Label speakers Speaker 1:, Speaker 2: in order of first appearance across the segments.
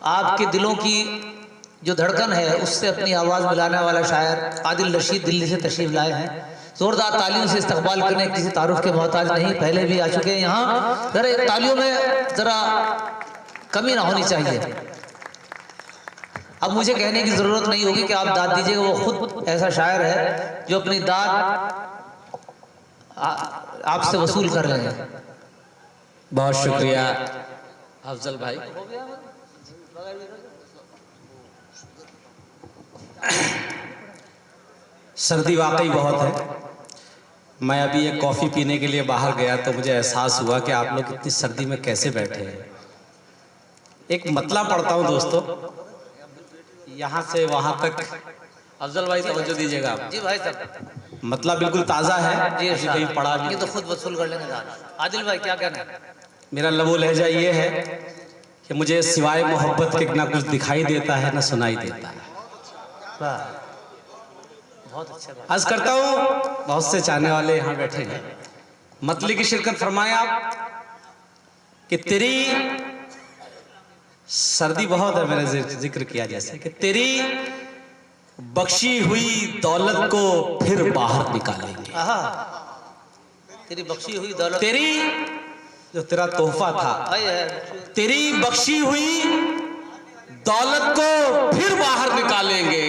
Speaker 1: आपके दिलों की जो धड़कन है उससे अपनी आवाज़ मिलाने वाला शायर आदिल रशीद दिल्ली से तशरीफ लाए हैं। जोरदार तालियों से इस्तकबाल करने किसी तारुफ के मोहताज नहीं, पहले भी आ चुके हैं यहाँ। जरा तालियों में जरा कमी ना होनी चाहिए। अब मुझे कहने की ज़रूरत नहीं होगी कि आप दाद दीजिएगा, वो खुद ऐसा शायर है जो अपनी दाद आपसे वसूल कर रहे हैं।
Speaker 2: बहुत शुक्रिया अफजल भाई। सर्दी वाकई बहुत है। मैं अभी एक कॉफ़ी पीने के लिए बाहर गया तो मुझे एहसास हुआ कि आप लोग इतनी सर्दी में कैसे बैठे हैं। एक मतला पढ़ता हूँ दोस्तों, यहाँ से वहाँ तक। अफजल भाई तवज्जो दीजिएगा आप।
Speaker 1: जी भाई साहब,
Speaker 2: मतला बिल्कुल ताज़ा है,
Speaker 1: जी
Speaker 2: कहीं पढ़ा
Speaker 1: ये तो खुद वसूल कर लेंगे। आदिल भाई क्या कहना है?
Speaker 2: मेरा लबो लहजा ये है कि मुझे सिवाय मोहब्बत के ना कुछ दिखाई देता है ना सुनाई देता है।
Speaker 1: बहुत अच्छा बात।
Speaker 2: अर्ज करता हूँ, बहुत से चाहने वाले यहाँ बैठे हैं, मतले की शिरकत फरमाए आप कि तेरी सर्दी बहुत है, मैंने जिक्र किया जैसे कि तेरी बख्शी हुई दौलत को फिर बाहर निकालेंगे।
Speaker 1: तेरी बख्शी हुई दौलत,
Speaker 2: तेरी जो तेरा तोहफा था, तेरी बख्शी हुई दौलत को फिर बाहर निकालेंगे।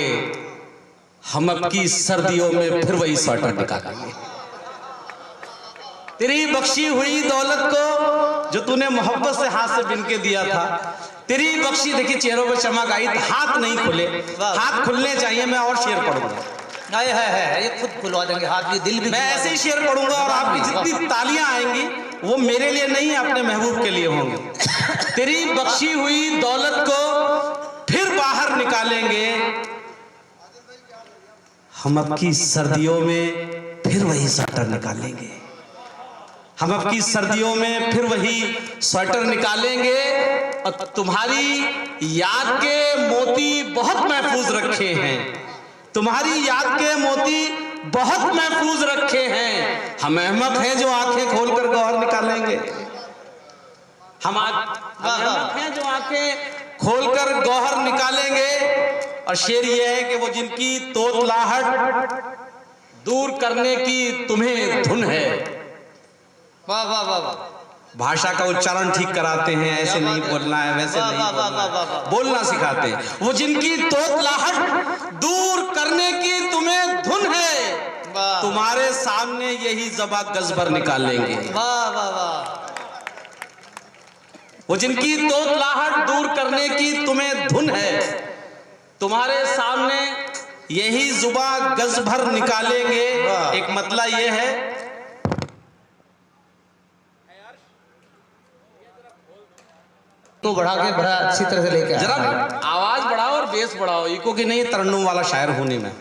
Speaker 2: हम अब की सर्दियों में फिर वही स्वेटर निकालेंगे। तेरी बख्शी हुई दौलत को जो तूने मोहब्बत से हाथ से बिन के दिया था, तेरी बख्शी, देखिए चेहरों पे चमक आई, हाथ नहीं खुले, हाथ खुलने चाहिए। मैं और शेर पढ़ूंगा,
Speaker 1: ये खुद खुलवा देंगे हाथ भी, दिल भी।
Speaker 2: मैं ऐसे ही शेर पढ़ूंगा और आपकी जितनी तालियां आएंगी वो मेरे लिए नहीं, अपने महबूब के लिए होंगे। तेरी बख्शी हुई दौलत को फिर बाहर निकालेंगे। हम अब की सर्दियों में फिर वही स्वेटर निकालेंगे। हम अब की सर्दियों में फिर वही स्वेटर निकालेंगे। और तुम्हारी याद के मोती बहुत महफूज रखे हैं, तुम्हारी याद के मोती बहुत महफूज रखे हैं। हम अहमक हैं जो आंखें खोलकर गौहर निकालेंगे। हम अहमक हैं जो आंखें खोलकर गौहर निकालेंगे। और शेर ये है कि वो जिनकी तोतलाहट दूर करने की तुम्हें धुन है।
Speaker 1: वाह वाह वाह वाह।
Speaker 2: भाषा का उच्चारण ठीक कराते हैं, ऐसे नहीं बोलना है, वैसे नहीं बोलना है, बोलना सिखाते हैं। वो जिनकी तोतलाहट दूर करने की तुम्हें धुन है, तुम्हारे सामने यही ज़बा गज़बर निकालेंगे।
Speaker 1: वाह वाह वाह।
Speaker 2: वो जिनकी तोतलाहट दूर करने की तुम्हें धुन है, तुम्हारे सामने यही जुबा गज भर निकालेंगे। एक मतला ये है,
Speaker 1: तो बढ़ा के बड़ा अच्छी तरह से लेके
Speaker 2: जरा आवाज बढ़ाओ और बेस बढ़ाओ, इको की नहीं, तरन्नुम वाला शायर होने में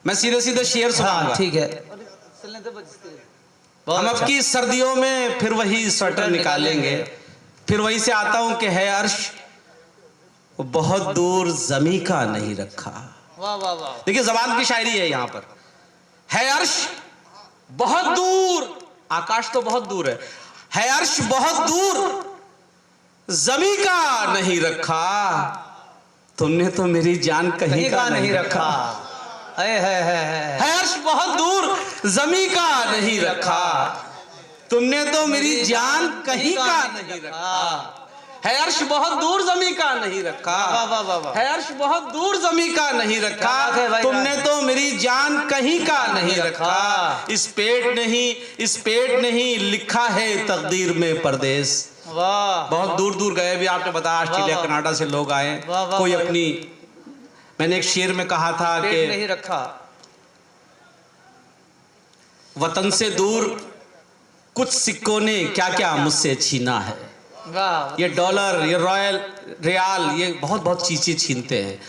Speaker 2: मैं सीधे सीधे शेर सुनाऊंगा।
Speaker 1: ठीक है।
Speaker 2: हम अब की सर्दियों में फिर वही स्वेटर निकालेंगे। फिर वहीं से आता हूं कि है अर्श बहुत दूर ज़मीं का नहीं रखा।
Speaker 1: वाह वाह वाह।
Speaker 2: देखिए जबान की शायरी है यहाँ पर। है अर्श बहुत दूर, आकाश तो बहुत दूर है अर्श बहुत दूर ज़मीं का नहीं रखा। तुमने तो मेरी जान कहीं का नहीं रखा। है अर्श बहुत दूर ज़मीं का नहीं रखा। तुमने तो मेरी जान कहीं का नहीं रखा। है अर्श बहुत दूर ज़मीं का नहीं रखा। है अर्श बहुत दूर ज़मीं का नहीं रखा। तुमने तो मेरी जान कहीं का नहीं रखा। इस पेट नहीं लिखा है तकदीर में परदेस।
Speaker 1: वाह।
Speaker 2: बहुत दूर दूर गए भी, आपने बताया ऑस्ट्रेलिया कनाडा से लोग आए। कोई अपनी, मैंने एक शेर में कहा था कि
Speaker 1: नहीं रखा,
Speaker 2: वतन से दूर कुछ सिक्कों ने क्या क्या मुझसे छीना है। ये डॉलर, ये रॉयल रियाल, ये बहुत बहुत चीजें छीनते हैं।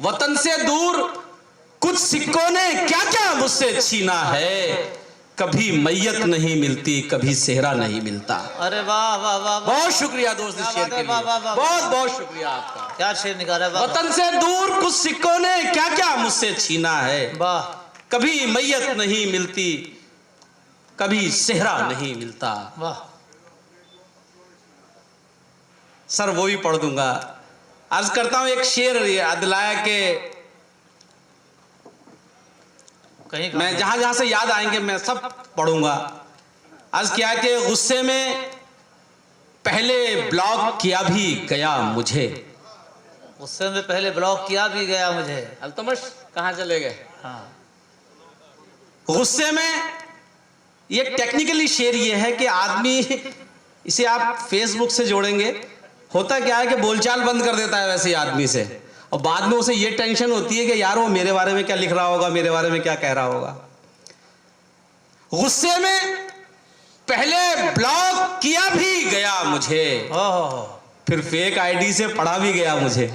Speaker 2: वतन से दूर कुछ सिक्कों ने क्या क्या मुझसे छीना है। कभी मैयत नहीं मिलती, कभी सेहरा नहीं मिलता।
Speaker 1: अरे वाह वाह वाह। बहुत
Speaker 2: शुक्रिया दोस्त इस शेर के लिए, बहुत बहुत शुक्रिया आपका।
Speaker 1: क्या शेर निकाला।
Speaker 2: वतन से दूर कुछ सिक्कों ने क्या क्या मुझसे छीना है।
Speaker 1: वाह।
Speaker 2: कभी मैयत नहीं मिलती, कभी सेहरा नहीं मिलता।
Speaker 1: वाह।
Speaker 2: सर वो भी पढ़ दूंगा अर्ज करता हूं एक शेर अदलाया के
Speaker 1: कहीं
Speaker 2: मैं जहां जहां से याद आएंगे मैं सब पढ़ूंगा। अर्ज किया कि गुस्से में पहले ब्लॉक किया भी गया मुझे।
Speaker 1: गुस्से में पहले ब्लॉक किया भी गया मुझे।
Speaker 2: अल्तमश कहाँ चले गए?
Speaker 1: हाँ,
Speaker 2: गुस्से में ये टेक्निकली शेर ये है कि आदमी इसे आप फेसबुक से जोड़ेंगे, होता क्या है कि बोलचाल बंद कर देता है वैसे ही आदमी से, और बाद में उसे ये टेंशन होती है कि यार वो मेरे बारे में क्या लिख रहा होगा, मेरे बारे में क्या कह रहा होगा। गुस्से में पहले ब्लॉक किया भी गया मुझे,
Speaker 1: ओहो,
Speaker 2: फिर फेक आईडी से पढ़ा भी गया मुझे।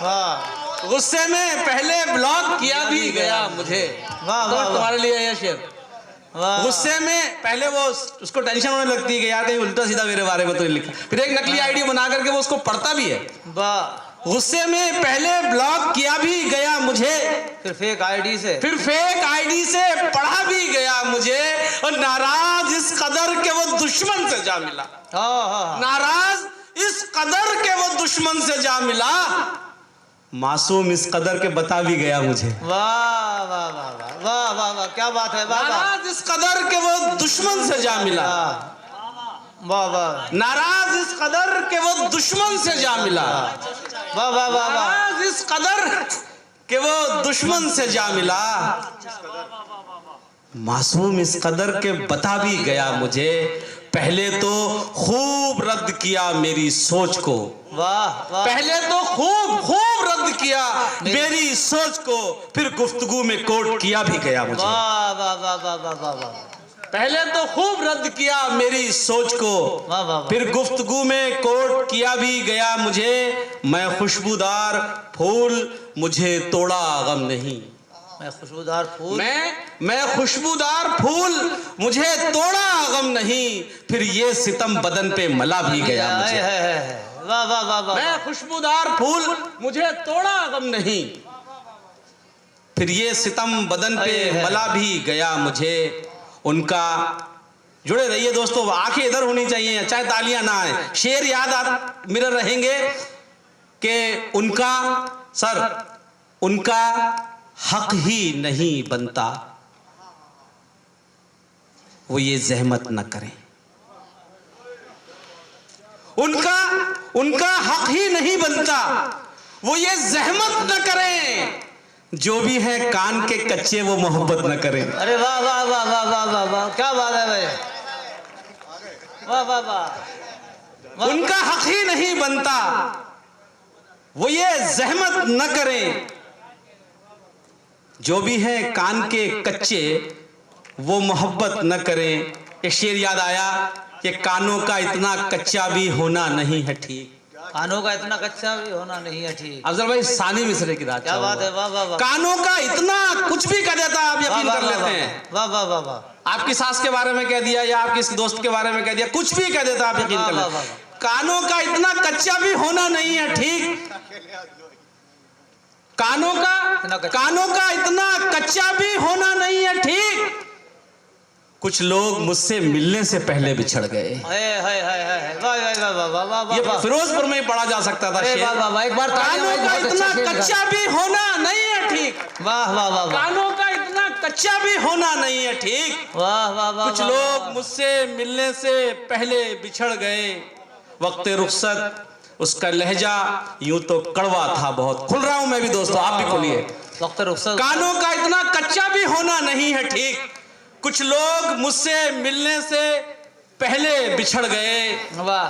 Speaker 1: वाह,
Speaker 2: गुस्से में पहले ब्लॉक किया भी गया मुझे।
Speaker 1: वाह,
Speaker 2: तो
Speaker 1: वाह,
Speaker 2: तुम्हारे लिए यह शेर।
Speaker 1: वाह।
Speaker 2: गुस्से में पहले वो उसको टेंशन होने लगती है कि यार कहीं उल्टा सीधा मेरे बारे में तो नहीं लिखा, फिर एक नकली आईडी बना करके वो उसको पढ़ता भी है।
Speaker 1: वाह।
Speaker 2: गुस्से में पहले ब्लॉक किया भी गया मुझे,
Speaker 1: फिर फेक आईडी से
Speaker 2: पढ़ा भी गया मुझे, और नाराज इस कदर के वो दुश्मन से जा मिला। नाराज इस कदर के वो दुश्मन से जा मिला, मासूम इस कदर के बता भी गया मुझे।
Speaker 1: वाह वाह वाह वाह वाह वाह वाह, क्या बात है। वाह वाह,
Speaker 2: नाराज इस कदर के वो दुश्मन से जा मिला।
Speaker 1: वाह वाह,
Speaker 2: नाराज इस कदर के वो दुश्मन से जा मिला।
Speaker 1: वाह वाह वाह वाह,
Speaker 2: नाराज इस कदर के वो दुश्मन से जा मिला, मासूम इस कदर के बता भी गया मुझे। पहले तो खूब रद्द किया मेरी सोच को,
Speaker 1: वाह वाह,
Speaker 2: पहले तो खूब रद्द किया मेरी सोच को, फिर गुफ्तगू में कोट किया भी गया मुझे।
Speaker 1: वाह वाह वाह वाह वाह वाह वाह,
Speaker 2: पहले तो खूब रद्द किया मेरी सोच को,
Speaker 1: वाह वाह,
Speaker 2: फिर गुफ्तगू में कोट किया भी गया मुझे। मैं खुशबूदार फूल मुझे तोड़ा गम नहीं,
Speaker 1: मैं खुशबूदार फूल,
Speaker 2: मैं खुशबूदार फूल मुझे तोड़ा गम नहीं, फिर ये सितम बदन पे मला भी गया मुझे।
Speaker 1: वाह वाह वाह वाह,
Speaker 2: मैं खुशबूदार फूल मुझे तोड़ा गम नहीं, फिर ये सितम बदन पे मला भी गया मुझे। उनका जुड़े रहिए दोस्तों, आंखें इधर होनी चाहिए चाहे तालियां ना आए, शेर याद मिरर रहेंगे कि उनका सर उनका हक ही नहीं बनता, वो ये जहमत न करें। उनका हक ही नहीं बनता, वो ये जहमत न करें। जो भी है कान के कच्चे वो मोहब्बत न करें।
Speaker 1: अरे वाह वाह वाह वाह वाह वाह वाह, क्या बात है भाई, वाह वाह वाह।
Speaker 2: उनका हक ही नहीं बनता, वो ये जहमत न करें। जो भी है कान के कच्चे वो मोहब्बत न करें। एक शेर याद आया कि कानों का इतना कच्चा भी होना नहीं है ठीक,
Speaker 1: कानों का इतना कच्चा भी होना नहीं है ठीक।
Speaker 2: अफजल भाई सानी मिसरे की रात,
Speaker 1: क्या बात है, वाह वाह वाह,
Speaker 2: कानों का इतना कुछ भी कह देता है आप यकीन कर लेते हैं।
Speaker 1: वाह वाह वाह वाह,
Speaker 2: आपकी सास के बारे में कह दिया या आपके किसी दोस्त के बारे में कह दिया, कुछ भी कह देता आप यकीन कर लेते हैं। कानों का इतना कच्चा भी होना नहीं है ठीक, कानों का इतना कच्चा भी होना नहीं है ठीक। कुछ लोग मुझसे मिलने से पहले बिछड़ गए। ये फिरोजपुर में ही पढ़ा जा सकता था शेर।
Speaker 1: एक बार
Speaker 2: कानों का इतना कच्चा भी होना नहीं है ठीक,
Speaker 1: वाह वाह वाह,
Speaker 2: कानों का इतना कच्चा भी होना नहीं है ठीक।
Speaker 1: वाह वाह वाह,
Speaker 2: कुछ लोग मुझसे मिलने से पहले बिछड़ गए, वक्ते रुखसत उसका लहजा यूं तो कड़वा था बहुत। खुल रहा हूं मैं भी दोस्तों, आप भी खुलिए।
Speaker 1: वक्त रुखसत,
Speaker 2: कानों का इतना कच्चा भी होना नहीं है ठीक। कुछ लोग मुझसे मिलने से पहले बिछड़ गए,
Speaker 1: वाह,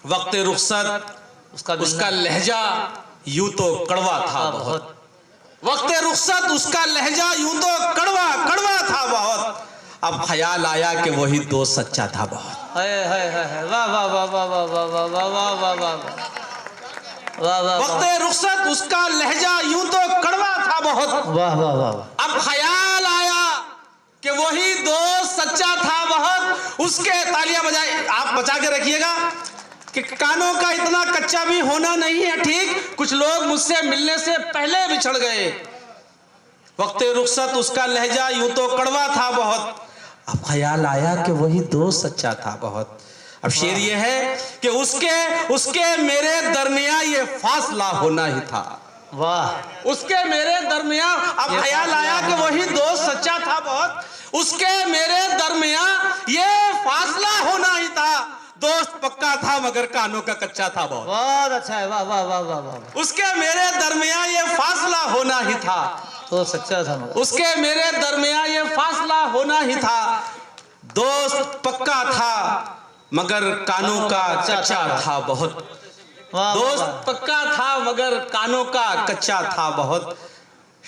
Speaker 2: वक्त रुखसत उसका लहजा यूं तो कड़वा था बहुत। वक्त रुखसत उसका लहजा यूं तो कड़वा था बहुत। अब ख्याल आया कि वही दोस्त सच्चा था बहुत।
Speaker 1: वाह वाह वाह वाह वाह वाह वाह वाह वाह वाह वाह वाह वाह,
Speaker 2: वक्त रुखसत उसका लहजा यूं तो कड़वा था बहुत।
Speaker 1: वाह वाह वाह,
Speaker 2: अब ख्याल आया कि वही दोस्त सच्चा था बहुत। उसके तालियां बजाए आप बचा के रखिएगा कि कानों का इतना कच्चा भी होना नहीं है ठीक। कुछ लोग मुझसे मिलने से पहले बिछड़ गए, वक्त रुखसत उसका लहजा यूं तो कड़वा था बहुत। अब ख्याल आया कि वही दोस्त सच्चा था बहुत। अब शेर ये है कि उसके मेरे दरमियां ये फासला होना ही था।
Speaker 1: वाह।
Speaker 2: उसके मेरे दरमियां, अब ख्याल आया कि वही दोस्त सच्चा था बहुत। उसके मेरे दरमियां ये फासला होना ही था। दोस्त पक्का था मगर कानों का कच्चा था बहुत।
Speaker 1: बहुत अच्छा है, वाह वाह वाह वाह वाह।
Speaker 2: उसके मेरे दरमियां ये फासला होना ही था।
Speaker 1: तो सच्चा था मगर।
Speaker 2: उसके मेरे दरमियां ये फासला होना ही था। दोस्त पक्का था मगर कानों का कच्चा था बहुत।
Speaker 1: वाह
Speaker 2: दोस्त
Speaker 1: वाह।
Speaker 2: पक्का था मगर कानों का कच्चा था बहुत।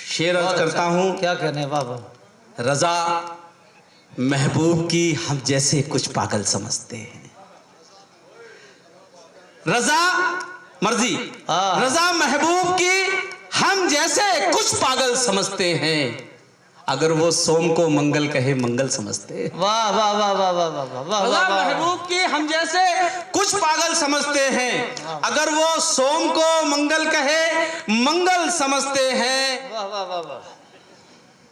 Speaker 2: शेर अर्ज करता हूं,
Speaker 1: क्या कहने, वाह वाह।
Speaker 2: रजा महबूब की हम जैसे कुछ पागल समझते हैं। रजा मर्जी, रजा महबूब की हम जैसे कुछ पागल समझते हैं। अगर वो सोम को मंगल कहे मंगल समझते हैं।
Speaker 1: वाह वाह वाह वाह वाह वाह वाह।
Speaker 2: रजा महबूब की हम जैसे कुछ पागल समझते हैं। अगर वो सोम को मंगल कहे मंगल समझते हैं।
Speaker 1: वाह वाह वाह वाह।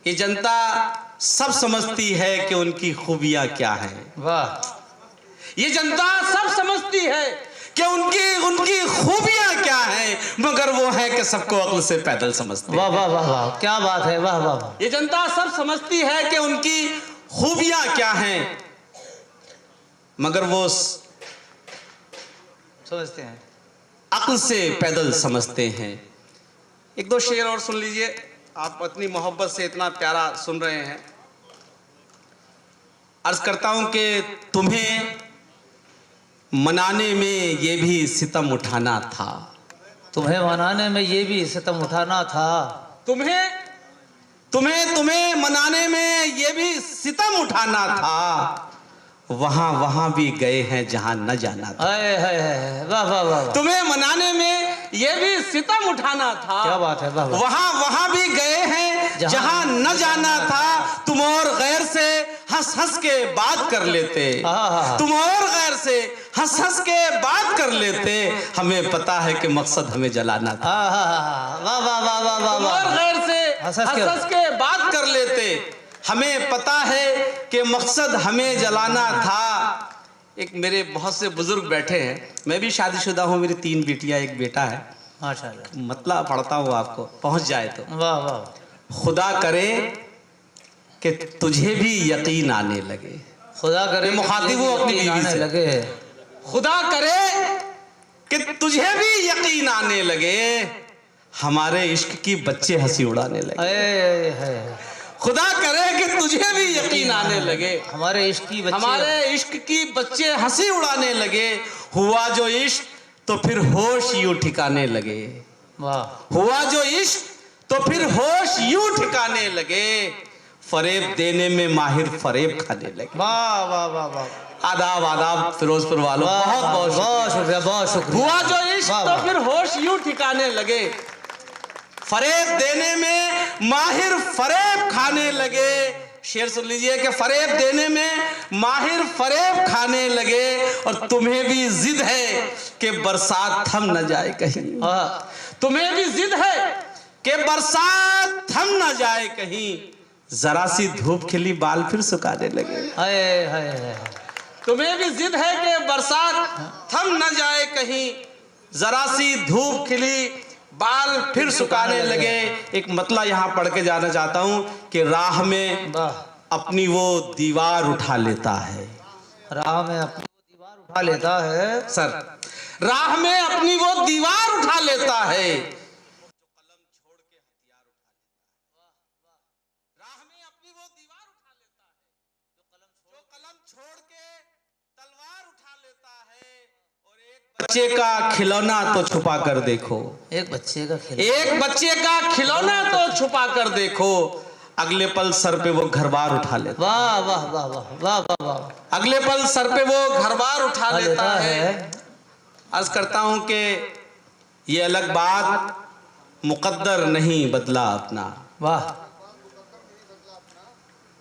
Speaker 2: ये जनता सब समझती है कि उनकी खूबियां क्या हैं।
Speaker 1: वाह।
Speaker 2: ये जनता सब समझती है कि उनकी खूबियां क्या हैं, मगर वो है कि सबको अक्ल से पैदल समझते हैं।
Speaker 1: वाह वाह वाह वाह, क्या बात है, वाह वाह वाह।
Speaker 2: ये जनता सब समझती है कि उनकी खूबियां क्या हैं, मगर वो
Speaker 1: समझते हैं,
Speaker 2: अक्ल से पैदल समझते हैं। एक दो शेर और सुन लीजिए। आप इतनी मोहब्बत से इतना प्यारा सुन रहे हैं। अर्ज करता हूं कि तुम्हें मनाने में ये भी सितम उठाना था।
Speaker 1: तुम्हें मनाने में ये भी सितम उठाना था।
Speaker 2: तुम्हें मनाने में ये भी सितम उठाना था। वहां भी गए हैं जहां न जाना था।
Speaker 1: वाह वाह वाह।
Speaker 2: तुम्हें मनाने में ये भी सितम उठाना था।
Speaker 1: क्या बात है, वाह वाह।
Speaker 2: वहां भी गए हैं जहां न जाना था। तुम और गैर से हंस हंस के बात कर लेते। तुम और गैर से हंस हंस के बात कर लेते। हमें पता है कि मकसद हमें जलाना था।
Speaker 1: वाह वाह वाह वाह वाह।
Speaker 2: तुम और गैर से हंस हंस के बात कर लेते। हमें पता है कि मकसद हमें जलाना था। एक मेरे बहुत से बुजुर्ग बैठे हैं। मैं भी शादीशुदा हूँ, मेरी 3 बेटियां 1 बेटा है।
Speaker 1: माशाल्लाह।
Speaker 2: मतलब पढ़ता हूँ आपको पहुंच जाए तो।
Speaker 1: वाह वाह।
Speaker 2: खुदा करे कि तुझे भी यकीन आने लगे।
Speaker 1: खुदा करे
Speaker 2: मुखातिब हूँ अपनी बीवी से।
Speaker 1: लगे।
Speaker 2: खुदा करे कि तुझे भी यकीन आने लगे। हमारे इश्क की बच्चे हंसी उड़ाने लगे। खुदा करे कि तुझे भी यकीन आने लगे। हमारे इश्क की बच्चे हंसी उड़ाने लगे। हुआ जो इश्क तो फिर होश यूं ठिकाने लगे। वाह। हुआ जो इश्क तो फिर होश यूं ठिकाने लगे। फरेब देने में माहिर फरेब खाने लगे। वाह वाह वाह वाह। आदाब आदाब फिरोजपुर वालों, बहुत बहुत शुक्रिया, बहुत शुक्रिया। हुआ जो इश्क तो फिर होश यूं ठिकाने लगे। फरेब देने में माहिर फरेब खाने लगे। शेर सुन लीजिए कि फरेब देने में माहिर फरेब खाने लगे। और तुम्हें भी जिद है कि बरसात थम न जाए कहीं। तुम्हें भी जिद है कि बरसात थम न जाए कहीं। जरा सी धूप खिली बाल फिर सुखाने लगे। तुम्हें भी जिद है कि बरसात थम न जाए कहीं। जरा सी धूप खिली बाल फिर सुखाने लगे। एक मतलब यहाँ पढ़ के जाना चाहता हूँ कि राह में अपनी वो दीवार उठा लेता है। राह में अपनी वो दीवार उठा लेता है। सर, राह में अपनी वो दीवार उठा लेता है। कलम छोड़ के हथियार उठा लेता है। राह में अपनी वो दीवार उठा लेता है। जो कलम छोड़ के तलवार उठा लेता है। और एक बच्चे का खिलौना तो छुपा कर देखो। एक बच्चे का खिलौना तो छुपा कर देखो। अगले पल सर पे वो घर-बार उठा लेता। वाह वाह वाह वाह वाह वाह। अगले पल सर पे वो घर-बार उठा लेता है। अर्ज करता हूं कि ये अलग बात मुकद्दर नहीं बदला अपना। वाह।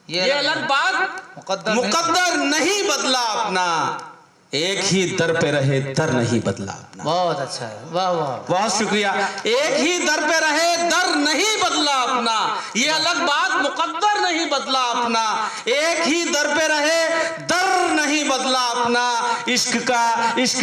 Speaker 2: ये अलग बात मुकद्दर नहीं बदला अपना। एक ही दर पे रहे, दर नहीं बदला अपना।
Speaker 1: बहुत अच्छा है, वाह वाह।
Speaker 2: बहुत शुक्रिया। एक ही दर पे रहे, दर नहीं बदला अपना, ये अलग बात, मुकद्दर नहीं बदला अपना। एक ही दर पे रहे, दर नहीं बदला अपना। इश्क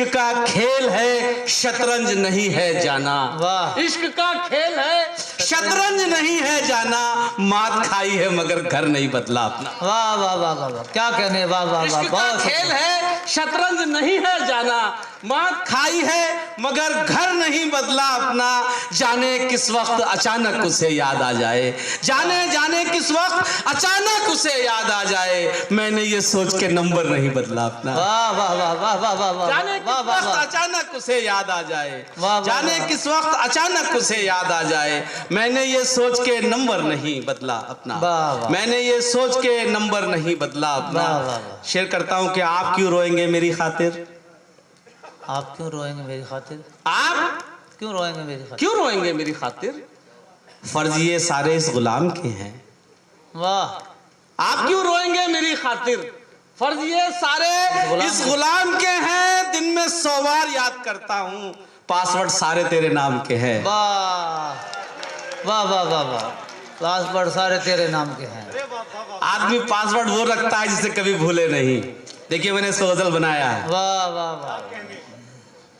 Speaker 2: का खेल है, शतरंज नहीं है जाना।
Speaker 1: वाह।
Speaker 2: इश्क का खेल है, शतरंज नहीं है जाना। मात खाई है मगर घर नहीं बदला अपना।
Speaker 1: वाह वाह वाह वाह वाह, क्या कहने, वाह वाह वाह।
Speaker 2: इश्क का
Speaker 1: बहुत
Speaker 2: खेल है, शतरंज नहीं है जाना। मात खाई है मगर घर नहीं बदला अपना। जाने किस वक्त अचानक उसे याद आ जाए, जाने किस वक्त अचानक उसे याद आ जाए। मैंने ये सोच के नंबर नहीं बदला अपना।
Speaker 1: वाह वाह वाह वाह वाह वाह वाह।
Speaker 2: जाने किस वक्त अचानक उसे याद आ जाए,
Speaker 1: वाह,
Speaker 2: जाने
Speaker 1: वाह।
Speaker 2: किस वक्त अचानक उसे याद आ जाए। मैंने ये सोच के नंबर नहीं बदला अपना।
Speaker 1: वाह, वाह।
Speaker 2: मैंने ये सोच के नंबर नहीं बदला अपना।
Speaker 1: वाह, वाह, वाह।
Speaker 2: शेयर करता हूं कि आप क्यों रोएंगे मेरी खातिर?
Speaker 1: आप क्यों रोएंगे मेरी खातिर?
Speaker 2: आप
Speaker 1: क्यों रोएंगे मेरी खातिर?
Speaker 2: क्यों रोएंगे मेरी खातिर? फर्ज ये सारे इस गुलाम के हैं।
Speaker 1: वाह।
Speaker 2: आप क्यों रोएंगे मेरी खातिर? फर्ज ये सारे इस गुलाम के हैं। दिन में 100 बार याद करता हूँ, पासवर्ड सारे तेरे नाम के हैं।
Speaker 1: वाह वाह वाह वाह वाह। पासवर्ड सारे तेरे नाम के हैं।
Speaker 2: आदमी पासवर्ड वो रखता है जिसे कभी भूले नहीं। देखिए मैंने इसको गजल बनाया है।
Speaker 1: वाह वाह वाह।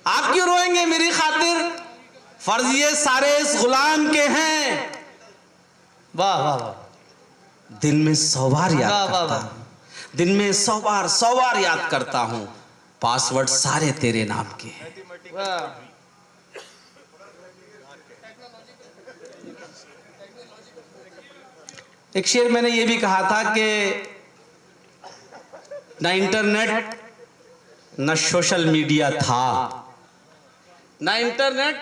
Speaker 2: आप क्यों रोएंगे मेरी खातिर? फर्ज ये सारे इस गुलाम के हैं।
Speaker 1: वाह वाह वाह।
Speaker 2: दिन में 100 बार याद
Speaker 1: वाह, वाह,
Speaker 2: करता
Speaker 1: वाह।
Speaker 2: हूँ, दिन में 100 बार याद करता हूँ, पासवर्ड सारे तेरे नाम के हैं।
Speaker 1: वाह।
Speaker 2: एक शेर मैंने ये भी कहा था कि ना इंटरनेट ना सोशल मीडिया था, ना इंटरनेट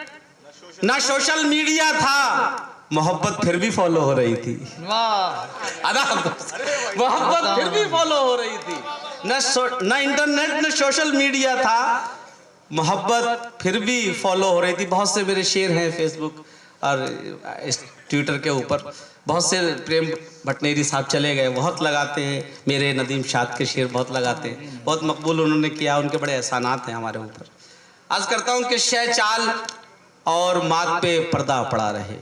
Speaker 2: ना सोशल मीडिया था, मोहब्बत फिर भी फॉलो हो रही थी।
Speaker 1: वाह।
Speaker 2: मोहब्बत फिर भी फॉलो हो रही थी। ना इंटरनेट ना सोशल मीडिया था, मोहब्बत फिर भी फॉलो हो रही थी। बहुत से मेरे शेर हैं फेसबुक और ट्विटर के ऊपर। बहुत से प्रेम भटनेरी साहब चले गए, बहुत लगाते हैं। मेरे नदीम शाद के शेर बहुत लगाते हैं, बहुत मकबूल उन्होंने किया। उनके बड़े एहसानात हैं हमारे ऊपर। आज करता हूँ कि शय चाल और मात पे पर्दा पड़ा रहे।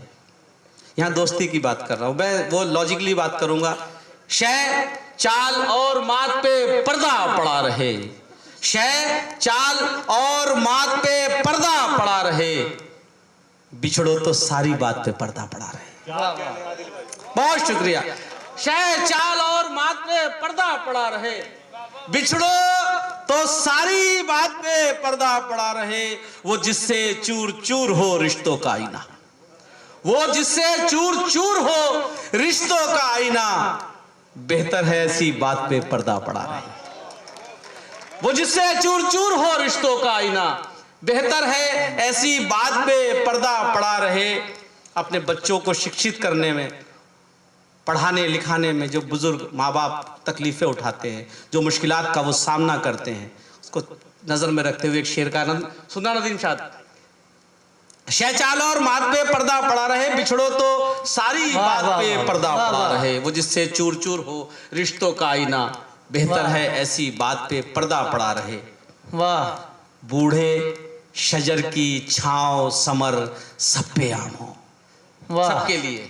Speaker 2: यहाँ दोस्ती की बात कर रहा हूँ मैं, वो लॉजिकली बात करूंगा। शय चाल और मात पे पर्दा पड़ा रहे, शय चाल और मात पे पर्दा पड़ा रहे। बिछड़ो तो सारी बात पे पर्दा पड़ा रहे। बहुत शुक्रिया। शय चाल और मात पे पर्दा पड़ा रहे, बिछड़ो तो सारी बात पे पर्दा पड़ा रहे। वो जिससे चूर चूर हो रिश्तों का आईना, वो जिससे चूर चूर हो रिश्तों का आईना, बेहतर है ऐसी बात पे पर्दा पड़ा रहे। वो जिससे चूर चूर हो रिश्तों का आईना, बेहतर है ऐसी बात पे पर्दा पड़ा रहे। अपने बच्चों को शिक्षित करने में, पढ़ाने लिखाने में जो बुजुर्ग माँ बाप तकलीफें उठाते हैं, जो मुश्किलात का वो सामना करते हैं, उसको नजर में रखते हुए एक शेर का सुना नदीम शाद। शय चाल और मात पे पर्दा पड़ा रहे, बिछड़ो तो सारी बात पे पर्दा पड़ा रहे। वो जिससे चूर चूर हो रिश्तों का आईना, बेहतर है ऐसी बात पे पर्दा पड़ा रहे।
Speaker 1: वाह।
Speaker 2: बूढ़े शजर की छांव समर सब पे आम हो, सबके लिए।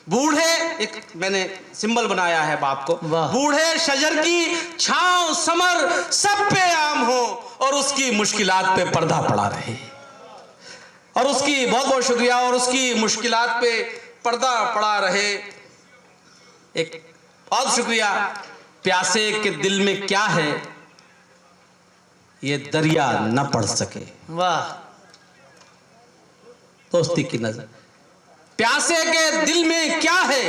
Speaker 2: बूढ़े, एक मैंने सिंबल बनाया है बाप को। बूढ़े शजर की छांव समर सब पे आम हो, और उसकी मुश्किलात पे पर्दा पड़ा रहे। और उसकी बहुत बहुत शुक्रिया। और उसकी मुश्किलात पे पर्दा पड़ा रहे। एक बहुत शुक्रिया। प्यासे के दिल में क्या है ये दरिया न पढ़ सके।
Speaker 1: वाह।
Speaker 2: दोस्ती की नजर। प्यासे के दिल में क्या है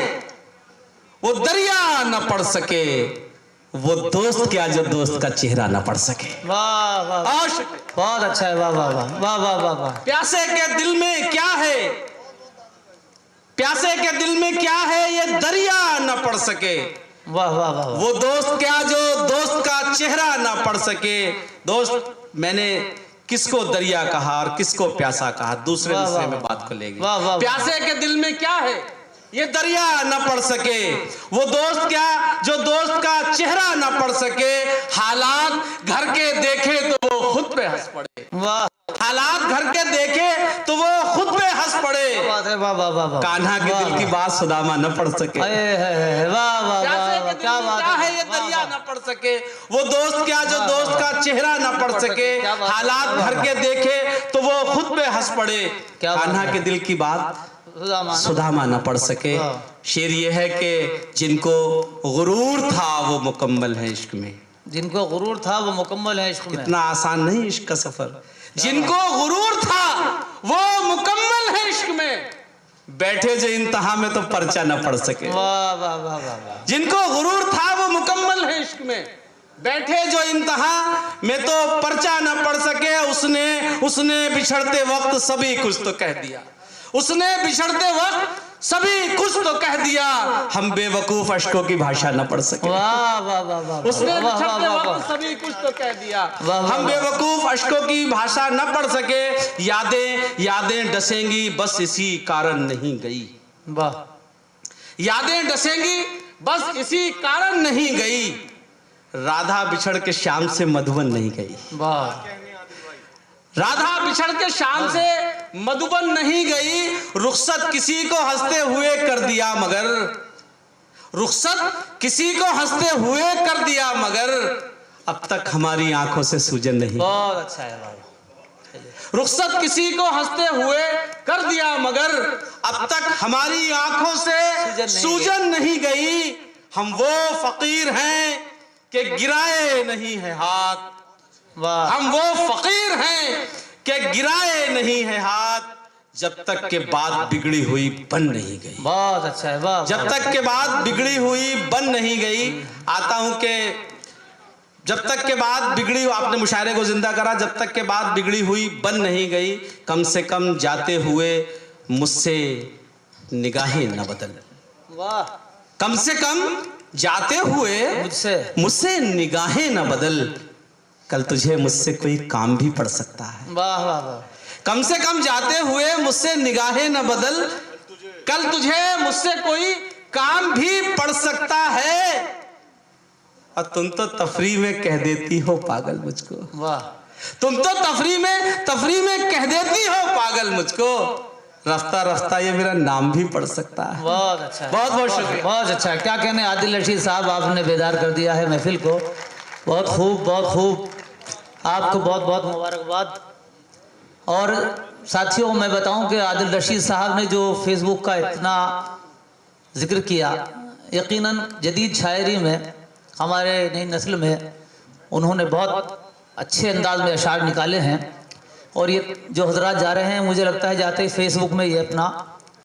Speaker 2: वो दरिया न पढ़ सके, वो दोस्त क्या जो दोस्त का चेहरा न पढ़ सके।
Speaker 1: वाह वाह, बहुत अच्छा है। वाह वाह वाह वाह वाह वाह वाह।
Speaker 2: प्यासे के दिल में क्या है, प्यासे के दिल में क्या है ये दरिया न पढ़ सके।
Speaker 1: वाह वाह वाह।
Speaker 2: वो दोस्त क्या जो दोस्त का चेहरा ना पढ़ सके। दोस्त, मैंने किसको दरिया कहा और किसको प्यासा कहा, दूसरे दूसरे में बात को ले गए। प्यासे के दिल में क्या है, ये दरिया न पढ़ सके, वो दोस्त क्या जो दोस्त का चेहरा न पढ़ सके, हालात घर के देखे तो वो खुद पे हंस पड़े।
Speaker 1: वाह,
Speaker 2: हालात घर के देखे तो वो खुद पे हंस पड़े।
Speaker 1: बात है, वाह वाह वाह वाह।
Speaker 2: कान्हा के दिल की बात सुदामा न पढ़ सके।
Speaker 1: वाह वाह वाह, क्या बात
Speaker 2: है, ये दरिया न पढ़ सके, वो दोस्त क्या जो दोस्त का चेहरा न पढ़ सके, हालात घर के देखे तो वो खुद पे हंस पड़े। कान्हा के दिल की बात सुदामा न पढ़ सके। शेर ये है कि जिनको गुरूर था वो मुकम्मल है इश्क में।
Speaker 1: जिनको गुरूर था वो मुकम्मल है इश्क में।
Speaker 2: इतना आसान नहीं इश्क का सफर। जिनको गुरूर था वो मुकम्मल है इश्क में, बैठे जो इंतहा में तो पर्चा न पढ़ सके।
Speaker 1: वाह वाह वाह वाह।
Speaker 2: जिनको गुरूर था वो मुकम्मल है इश्क में, बैठे जो इंतहा में तो पर्चा न पढ़ सके। उसने बिछड़ते वक्त सभी कुछ तो कह दिया, उसने बिछड़ते वक्त सभी कुछ तो कह दिया, हम बेवकूफ अशकों की भाषा न पढ़ सके।
Speaker 1: वाह वाह वाह वाह।
Speaker 2: उसने बिछड़ते वक्त सभी कुछ तो कह दिया, हम बेवकूफ अशकों की भाषा न पढ़ सके। यादें डसेंगी बस इसी कारण नहीं गई।
Speaker 1: वाह,
Speaker 2: यादें डसेंगी बस इसी कारण नहीं गई, राधा बिछड़ के श्याम से मधुबन नहीं गई।
Speaker 1: वाह,
Speaker 2: राधा बिछड़ के शाम से मधुबन नहीं गई, रुखसत किसी को हंसते हुए कर दिया मगर, रुखसत किसी को हंसते हुए कर दिया मगर, अब तक हमारी आंखों से सूजन नहीं।
Speaker 1: बहुत अच्छा है बाबा।
Speaker 2: रुखसत किसी को हंसते हुए कर दिया मगर, अब तक हमारी आंखों से सूजन नहीं गई। हम वो फकीर हैं कि गिराए नहीं है हाथ, हम वो फकीर हैं कि गिराए नहीं है हाथ, जब तक के बात बिगड़ी हुई बन नहीं गई।
Speaker 1: बहुत अच्छा है, वाह।
Speaker 2: जब तक के बात बिगड़ी हुई बन नहीं गई। आता हूं कि जब तक के बात बिगड़ी, आपने मुशायरे को जिंदा करा, जब तक के बात बिगड़ी हुई बन नहीं गई, कम से कम जाते हुए मुझसे निगाहें न बदल।
Speaker 1: वाह,
Speaker 2: कम से कम जाते हुए मुझसे निगाहें न बदल, कल तुझे मुझसे कोई काम भी पड़ सकता है।
Speaker 1: वाह वाह वाह।
Speaker 2: कम से कम जाते हुए मुझसे निगाहें न बदल, कल तुझे मुझसे कोई काम भी पड़ सकता है। और तुम तो तफरी में कह देती हो पागल मुझको।
Speaker 1: वाह,
Speaker 2: तुम तो तफरी में कह देती हो पागल मुझको, रफ्ता रफ्ता ये मेरा नाम भी पड़ सकता है।
Speaker 1: बहुत अच्छा,
Speaker 2: बहुत बहुत शुक्रिया।
Speaker 1: बहुत अच्छा। क्या कहने आदिल रशीद साहब, आपने बेदार कर दिया है महफिल को। बहुत खूब, बहुत खूब, आपको बहुत बहुत मुबारकबाद। और साथियों, मैं बताऊं कि आदिल रशीद साहब ने जो फेसबुक का इतना जिक्र किया, यकीनन जदीद शायरी में, हमारे नई नस्ल में उन्होंने बहुत अच्छे अंदाज में अशार निकाले हैं। और ये जो हजरात जा रहे हैं, मुझे लगता है जाते ही फेसबुक में ये अपना